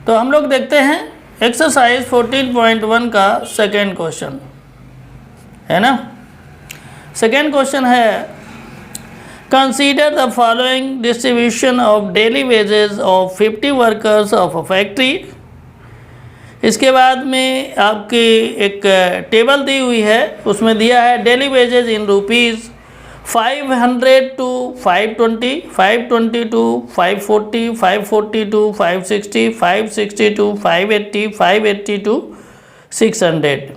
तो हम लोग देखते हैं एक्सरसाइज 14.1 का सेकेंड क्वेश्चन है ना। सेकेंड क्वेश्चन है consider the following distribution of daily wages of 50 workers of a factory. इसके बाद में आपकी एक टेबल दी हुई है, उसमें दिया है daily wages in rupees 500 to 520, 520 to 540, 540 to 560, 560 to 580, 580 to 600।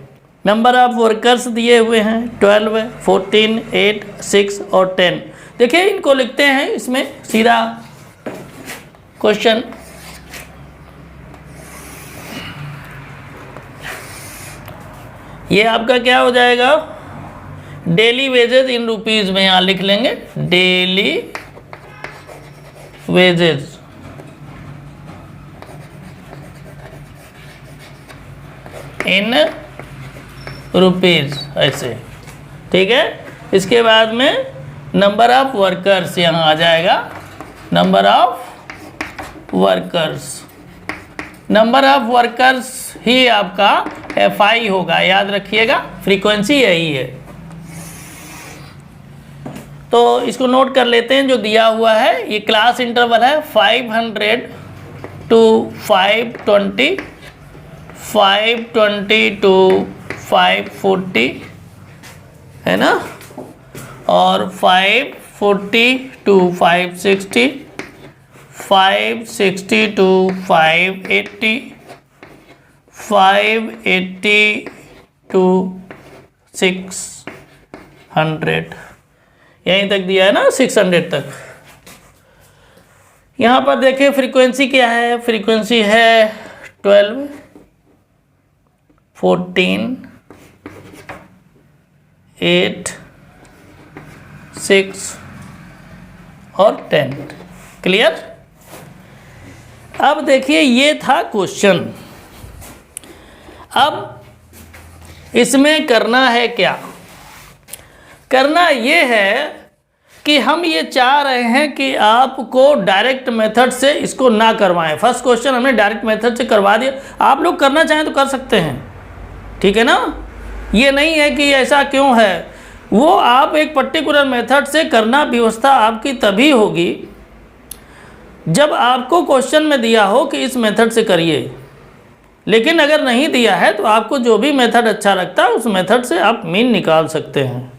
Number of workers दिए हुए हैं 12, 14, 8, 6 और 10। देखिए इनको लिखते हैं इसमें सीधा क्वेश्चन। ये आपका क्या हो जाएगा, डेली वेजेस इन रुपीज में यहाँ लिख लेंगे, डेली वेजेस इन रुपीज, ऐसे ठीक है। इसके बाद में नंबर ऑफ वर्कर्स यहाँ आ जाएगा, number of workers, number of workers ही आपका FI होगा, याद रखिएगा, फ्रीक्वेंसी यही है। तो इसको नोट कर लेते हैं जो दिया हुआ है। ये क्लास इंटरवल है 500 to 520, 520 to 540 है ना, और 540 to 560, 560 to 580, 580 to 600, यहीं तक दिया है ना, 600 तक। यहाँ पर देखिए फ्रीक्वेंसी क्या है, फ्रीक्वेंसी है 12, 14, 8, 6 और 10। क्लियर। अब देखिए ये था क्वेश्चन। अब इसमें करना है क्या, करना ये है कि हम ये चाह रहे हैं कि आपको डायरेक्ट मेथड से इसको ना करवाएं। फर्स्ट क्वेश्चन हमने डायरेक्ट मेथड से करवा दिया, आप लोग करना चाहें तो कर सकते हैं, ठीक है ना। ये नहीं है कि ऐसा क्यों है, वो आप एक पर्टिकुलर मेथड से करना व्यवस्था आपकी तभी होगी जब आपको क्वेश्चन में दिया हो कि इस मेथड से करिए। लेकिन अगर नहीं दिया है तो आपको जो भी मेथड अच्छा लगता है उस मेथड से आप मीन निकाल सकते हैं।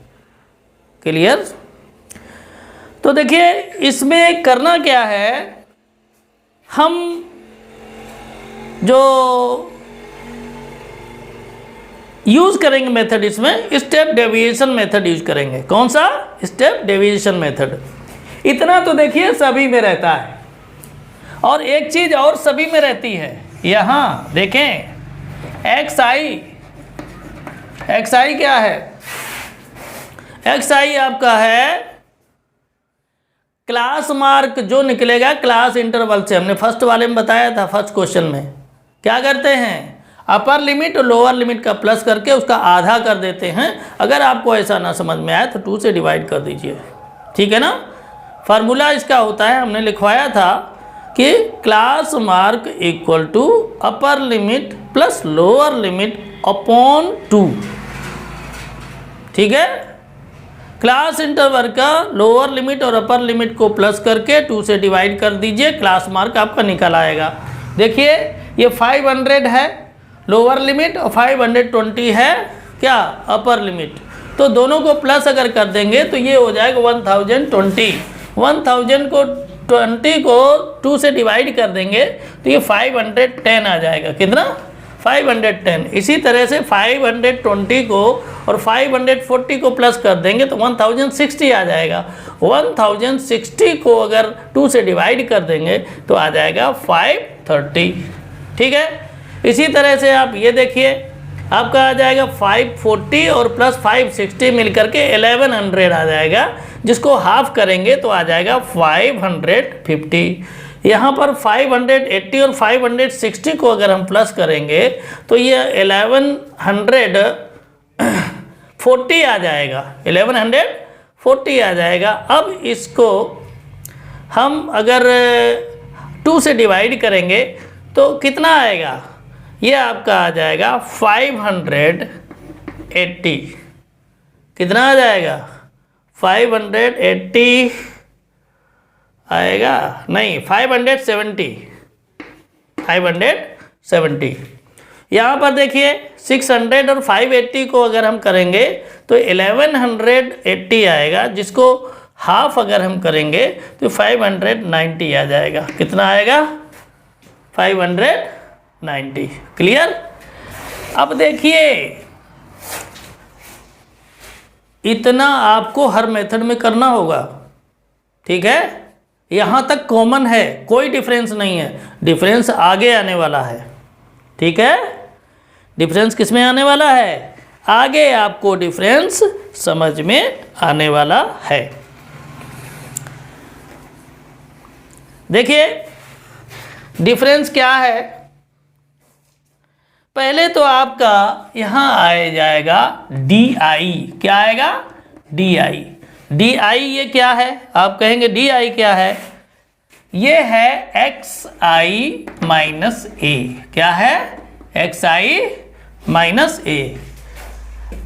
क्लियर। तो देखिए इसमें करना क्या है, हम जो यूज करेंगे मेथड, इसमें स्टेप डेविएशन मेथड यूज करेंगे। कौन सा, स्टेप डेविएशन मेथड। इतना तो देखिए सभी में रहता है, और एक चीज और सभी में रहती है, यहाँ देखें XI क्या है, XI आपका है क्लास मार्क जो निकलेगा क्लास इंटरवल से। हमने फर्स्ट वाले में बताया था, फर्स्ट क्वेश्चन में क्या करते हैं, अपर लिमिट और लोअर लिमिट का प्लस करके उसका आधा कर देते हैं। अगर आपको ऐसा ना समझ में आए तो 2 से डिवाइड कर दीजिए, ठीक है ना। फार्मूला इसका होता है, हमने लिखवाया था कि class mark equal to upper limit plus lower limit upon 2, ठीक है। क्लास इंटरवल का लोअर लिमिट और अपर लिमिट को प्लस करके 2 से डिवाइड कर दीजिए, क्लास मार्क आपका निकल आएगा। देखिए ये 500 है लोअर लिमिट और 520 है क्या, अपर लिमिट। तो दोनों को प्लस अगर कर देंगे तो ये हो जाएगा 1020। 1000 को 20 को 2 से डिवाइड कर देंगे तो ये 510 आ जाएगा। कितना, 510। इसी तरह से 520 को और 540 को प्लस कर देंगे तो 1060 आ जाएगा। 1060 को अगर 2 से डिवाइड कर देंगे तो आ जाएगा 530, ठीक है। इसी तरह से आप ये देखिए आपका आ जाएगा 540 और प्लस 560 मिलकर के 1100 आ जाएगा, जिसको हाफ करेंगे तो आ जाएगा 550। यहाँ पर 580 और 560 को अगर हम प्लस करेंगे तो ये 1140 आ जाएगा, 1140 आ जाएगा। अब इसको हम अगर 2 से डिवाइड करेंगे तो कितना आएगा, ये आपका आ जाएगा 580। कितना आ जाएगा, 580 आएगा, नहीं 570। यहाँ पर देखिए 600 और 580 को अगर हम करेंगे तो 1180 आएगा, जिसको हाफ अगर हम करेंगे तो 590 आ जाएगा। कितना आएगा, 590। क्लियर। अब देखिए इतना आपको हर मेथड में करना होगा, ठीक है। यहाँ तक कॉमन है, कोई डिफरेंस नहीं है, डिफरेंस आगे आने वाला है, ठीक है। डिफरेंस किस में आने वाला है, आगे आपको डिफरेंस समझ में आने वाला है। देखिए डिफरेंस क्या है, पहले तो आपका यहां आ जाएगा DI। क्या आएगा, DI। DI ये क्या है, आप कहेंगे DI क्या है, ये है XI माइनस A। क्या है, XI माइनस A।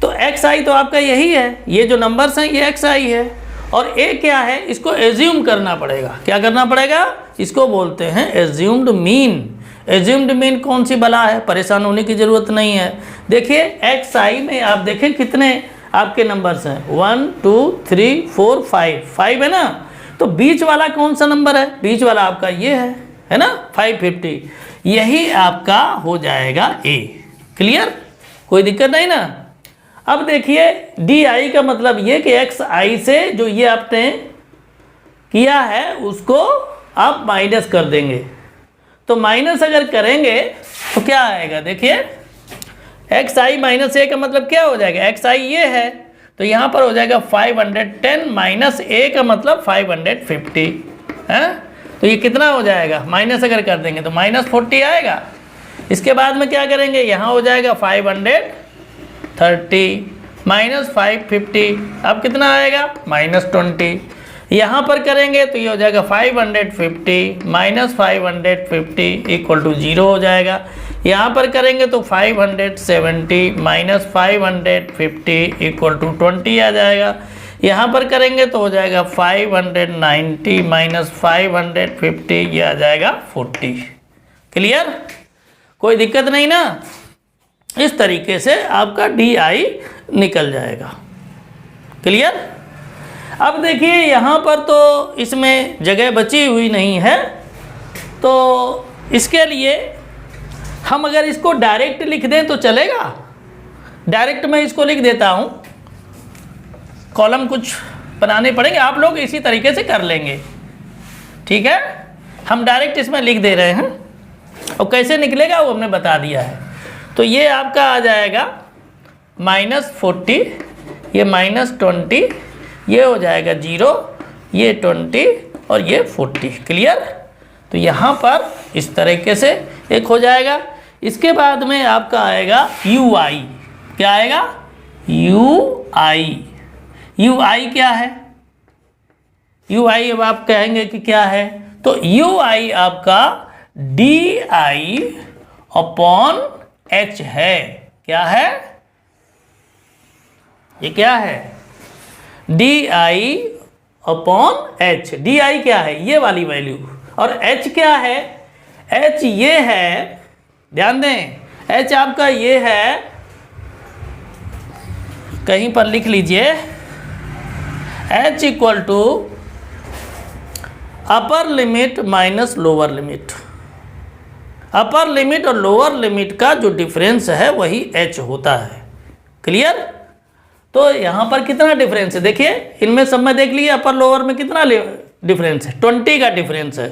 तो XI तो आपका यही है, ये जो नंबर्स हैं ये XI है, और A क्या है, इसको एज्यूम करना पड़ेगा। क्या करना पड़ेगा, इसको बोलते हैं एज्यूम्ड मीन। एज्यूम्ड मीन कौन सी बला है, परेशान होने की ज़रूरत नहीं है। देखिए XI में आप देखें कितने आपके नंबर्स हैं, 1 2 3 4 5 है ना। तो बीच वाला कौन सा नंबर है, बीच वाला आपका ये है ना, 550। यही आपका हो जाएगा A। क्लियर, कोई दिक्कत नहीं ना। अब देखिए DI का मतलब ये कि XI से जो ये आपने किया है उसको आप माइनस कर देंगे। तो माइनस अगर करेंगे तो क्या आएगा, देखिए XI माइनस A का मतलब क्या हो जाएगा, XI ये है तो यहाँ पर हो जाएगा 510 माइनस A का मतलब 550 है। तो ये कितना हो जाएगा, माइनस अगर कर देंगे तो -40 आएगा। इसके बाद में क्या करेंगे, यहाँ हो जाएगा 530 माइनस 550, अब कितना आएगा -20। यहाँ पर करेंगे तो ये हो जाएगा 550 माइनस 550 इक्वल टू 0 हो जाएगा। यहाँ पर करेंगे तो 570 माइनस 550 इक्वल टू 20 आ जाएगा। यहाँ पर करेंगे तो हो जाएगा 590 माइनस 550, ये आ जाएगा 40। क्लियर, कोई दिक्कत नहीं ना। इस तरीके से आपका DI निकल जाएगा। क्लियर। अब देखिए यहाँ पर तो इसमें जगह बची हुई नहीं है, तो इसके लिए हम अगर इसको डायरेक्ट लिख दें तो चलेगा। डायरेक्ट मैं इसको लिख देता हूँ, कॉलम कुछ बनाने पड़ेंगे, आप लोग इसी तरीके से कर लेंगे, ठीक है। हम डायरेक्ट इसमें लिख दे रहे हैं और कैसे निकलेगा वो हमने बता दिया है। तो ये आपका आ जाएगा -40, ये -20, ये हो जाएगा 0, ये 20 और ये 40। क्लियर। तो यहाँ पर इस तरीके से एक हो जाएगा। इसके बाद में आपका आएगा UI। क्या आएगा, UI। UI क्या है, UI अब आप कहेंगे कि क्या है, तो UI आपका DI अपॉन H है। क्या है, ये क्या है, DI अपॉन H। DI क्या है, ये वाली वैल्यू, और H क्या है, H ये है, ध्यान दें, H आपका ये है, कहीं पर लिख लीजिए, H equal to upper limit minus lower limit. Upper limit और लोअर लिमिट का जो डिफरेंस है वही H होता है। क्लियर। तो यहाँ पर कितना डिफरेंस है, देखिए इनमें सब में देख लीजिए अपर लोअर में कितना डिफरेंस है, 20 का डिफरेंस है।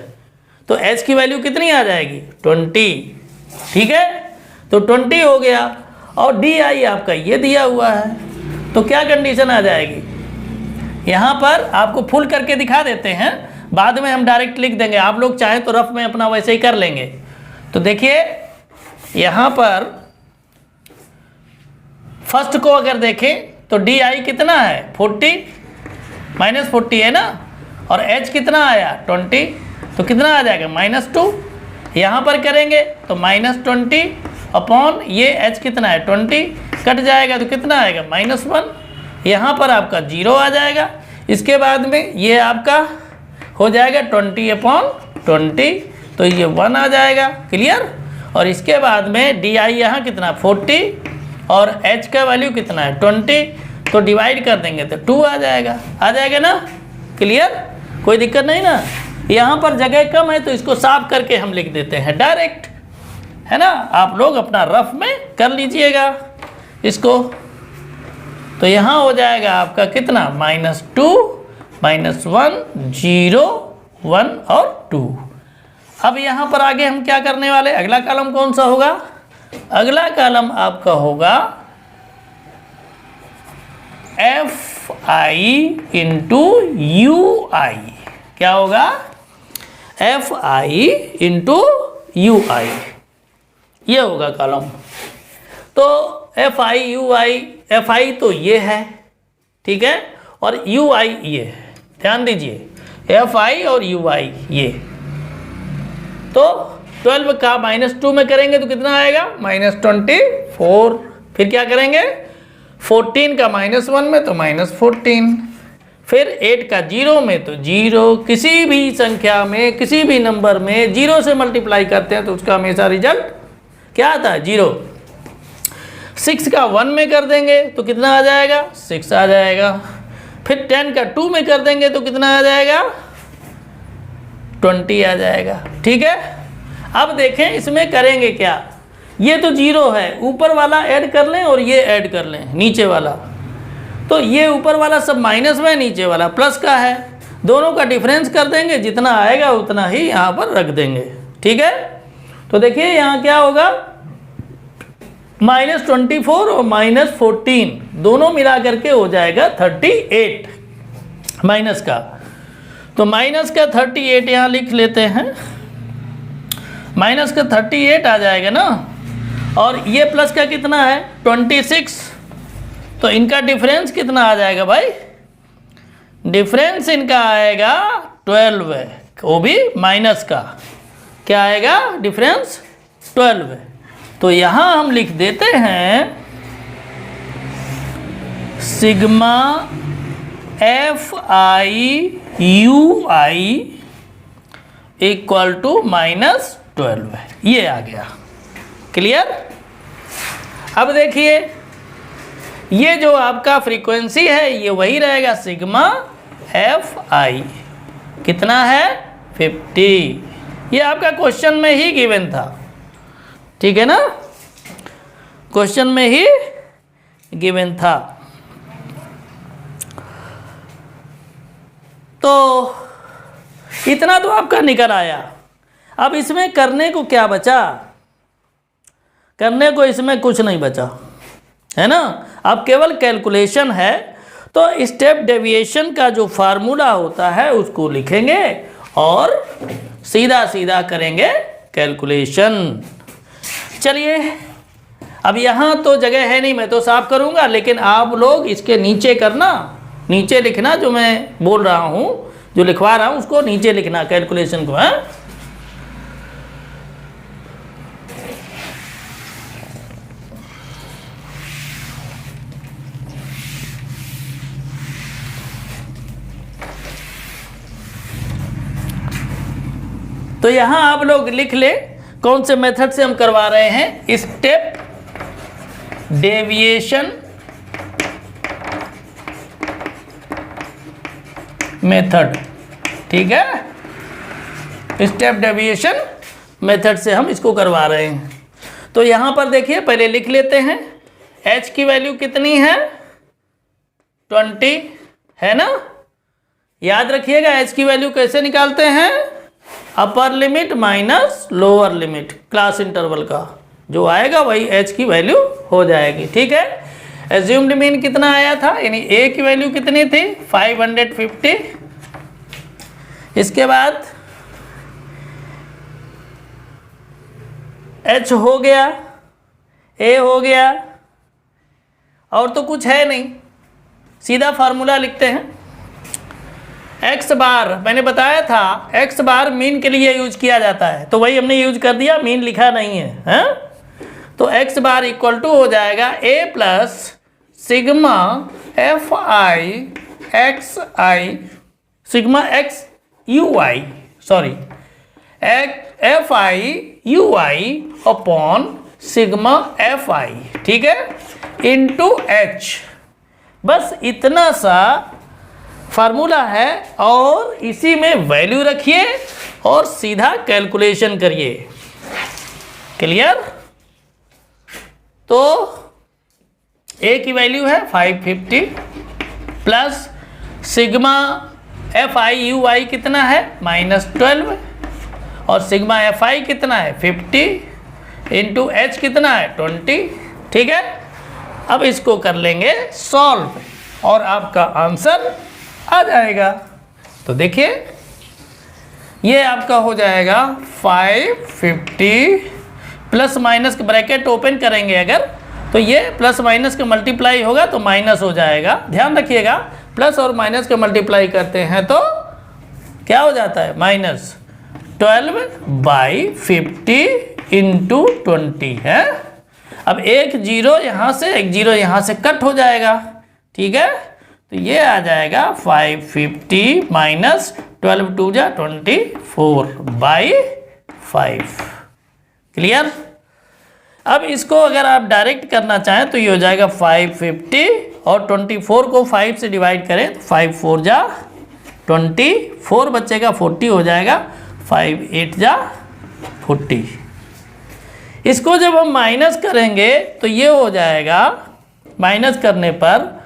तो H की वैल्यू कितनी आ जाएगी, 20। ठीक है, तो 20 हो गया, और DI आपका ये दिया हुआ है, तो क्या कंडीशन आ जाएगी, यहाँ पर आपको फुल करके दिखा देते हैं, बाद में हम डायरेक्ट लिख देंगे, आप लोग चाहें तो रफ में अपना वैसे ही कर लेंगे। तो देखिए यहाँ पर फर्स्ट को अगर देखें तो DI कितना है, 40 -40 है ना, और H कितना आया 20, तो कितना आ जाएगा -2। यहाँ पर करेंगे तो -20 अपॉन ये h कितना है 20, कट जाएगा तो कितना आएगा -1। यहाँ पर आपका 0 आ जाएगा। इसके बाद में ये आपका हो जाएगा 20/20, तो ये 1 आ जाएगा। क्लियर। और इसके बाद में डी आई यहाँ कितना 40 और h का वैल्यू कितना है 20, तो डिवाइड कर देंगे तो 2 आ जाएगा ना। क्लियर, कोई दिक्कत नहीं ना। यहाँ पर जगह कम है तो इसको साफ करके हम लिख देते हैं डायरेक्ट, है ना। आप लोग अपना रफ में कर लीजिएगा इसको। तो यहाँ हो जाएगा आपका कितना -2 -1 0 1 और 2। अब यहाँ पर आगे हम क्या करने वाले, अगला कॉलम कौन सा होगा? अगला कॉलम आपका होगा FI इंटू UI। क्या होगा? FI इंटू UI, ये होगा कॉलम। तो FI UI, FI तो ये है, ठीक है, और UI ये है। ध्यान दीजिए FI और UI ये। तो 12 का -2 में करेंगे तो कितना आएगा -24। फिर क्या करेंगे 14 का -1 में तो -14, फिर 8 का 0 में तो 0। किसी भी संख्या में किसी भी नंबर में 0 से मल्टीप्लाई करते हैं तो उसका हमेशा रिजल्ट क्या आता है 0। 6 का 1 में कर देंगे तो कितना आ जाएगा 6 आ जाएगा। फिर 10 का 2 में कर देंगे तो कितना आ जाएगा 20 आ जाएगा। ठीक है। अब देखें इसमें करेंगे क्या, ये तो 0 है, ऊपर वाला ऐड कर लें और ये ऐड कर लें नीचे वाला। तो ये ऊपर वाला सब माइनस में, नीचे वाला प्लस का है, दोनों का डिफरेंस कर देंगे, जितना आएगा उतना ही यहाँ पर रख देंगे। ठीक है। तो देखिए यहाँ क्या होगा -24 और -14 दोनों मिला करके हो जाएगा 38 माइनस का। तो माइनस का 38 यहाँ लिख लेते हैं, माइनस का 38 आ जाएगा ना। और ये प्लस का कितना है 26, तो इनका डिफरेंस कितना आ जाएगा भाई, डिफरेंस इनका आएगा 12 है, वो भी माइनस का। क्या आएगा डिफरेंस 12 है। तो यहाँ हम लिख देते हैं sigma FI UI equal to -12 है, ये आ गया। क्लियर। अब देखिए ये जो आपका फ्रीक्वेंसी है ये वही रहेगा सिग्मा FI, कितना है 50। ये आपका क्वेश्चन में ही गिवन था, ठीक है ना, क्वेश्चन में ही गिवन था। तो इतना तो आपका निकल आया। अब इसमें करने को क्या बचा, करने को इसमें कुछ नहीं बचा, है ना। अब केवल कैलकुलेशन है। तो स्टेप डेविएशन का जो फार्मूला होता है उसको लिखेंगे और सीधा सीधा करेंगे कैलकुलेशन। चलिए अब यहाँ तो जगह है नहीं, मैं तो साफ करूँगा, लेकिन आप लोग इसके नीचे करना, नीचे लिखना, जो मैं बोल रहा हूँ, जो लिखवा रहा हूँ उसको नीचे लिखना कैलकुलेशन को, है। तो यहाँ आप लोग लिख ले कौन से मेथड से हम करवा रहे हैं, स्टेप डेविएशन मेथड। ठीक है, स्टेप डेविएशन मेथड से हम इसको करवा रहे हैं। तो यहाँ पर देखिए पहले लिख लेते हैं, h की वैल्यू कितनी है 20, है ना। याद रखिएगा h की वैल्यू कैसे निकालते हैं, अपर limit minus lower limit, class interval का जो आएगा वही h की वैल्यू हो जाएगी। ठीक है। एज्यूम्ड मीन कितना आया था, यानी a की वैल्यू कितनी थी 550। इसके बाद h हो गया, a हो गया, और तो कुछ है नहीं, सीधा फार्मूला लिखते हैं। एक्स बार मैंने बताया था, एक्स बार मीन के लिए यूज किया जाता है, तो वही हमने यूज कर दिया, मीन लिखा नहीं है, हैं? तो एक्स बार इक्वल टू हो जाएगा A plus sigma F I X I, sigma X U I, sorry F I U I upon sigma F I, ठीक है, इंटू एच। बस इतना सा फार्मूला है और इसी में वैल्यू रखिए और सीधा कैलकुलेशन करिए। क्लियर? तो ए की वैल्यू है 550 plus sigma F I U I कितना है -12 और सिग्मा एफ आई कितना है 50 इंटू एच कितना है 20, ठीक है। अब इसको कर लेंगे सॉल्व और आपका आंसर आ जाएगा। तो देखिए ये आपका हो जाएगा 550 प्लस माइनस के ब्रैकेट ओपन करेंगे अगर, तो ये प्लस माइनस के मल्टीप्लाई होगा तो माइनस हो जाएगा। ध्यान रखिएगा, प्लस और माइनस के मल्टीप्लाई करते हैं तो क्या हो जाता है -12/50 इंटू 20 है। अब एक जीरो यहाँ से एक जीरो यहाँ से कट हो जाएगा, ठीक है। तो ये आ जाएगा 550 माइनस 12 2 जा 24/5। क्लियर? अब इसको अगर आप डायरेक्ट करना चाहें तो ये हो जाएगा 550 और 24 को 5 से डिवाइड करें तो 5 4 जा 24 बचेगा 40 हो जाएगा, 5 8 जा 40। इसको जब हम माइनस करेंगे तो ये हो जाएगा, माइनस करने पर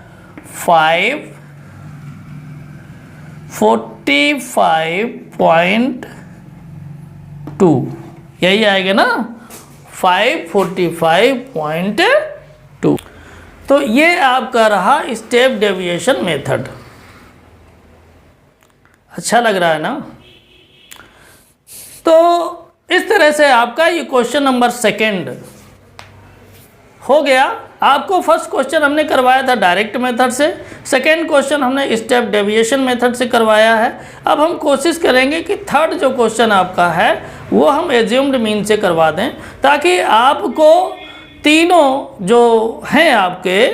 545.2 यही आएगा ना, 545.2। तो ये आपका रहा स्टेप डेविएशन मेथड। अच्छा लग रहा है ना? तो इस तरह से आपका ये क्वेश्चन नंबर 2 हो गया। आपको फर्स्ट क्वेश्चन हमने करवाया था डायरेक्ट मेथड से, सेकेंड क्वेश्चन हमने स्टेप डेविएशन मेथड से करवाया है। अब हम कोशिश करेंगे कि थर्ड जो क्वेश्चन आपका है वो हम एज्यूम्ड मीन से करवा दें, ताकि आपको तीनों जो हैं आपके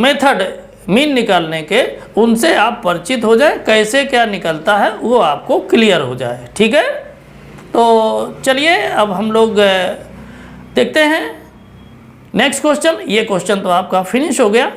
मेथड मीन निकालने के, उनसे आप परिचित हो जाए, कैसे क्या निकलता है वो आपको क्लियर हो जाए, ठीक है। तो चलिए अब हम लोग देखते हैं नेक्स्ट क्वेश्चन। ये क्वेश्चन तो आपका फिनिश हो गया।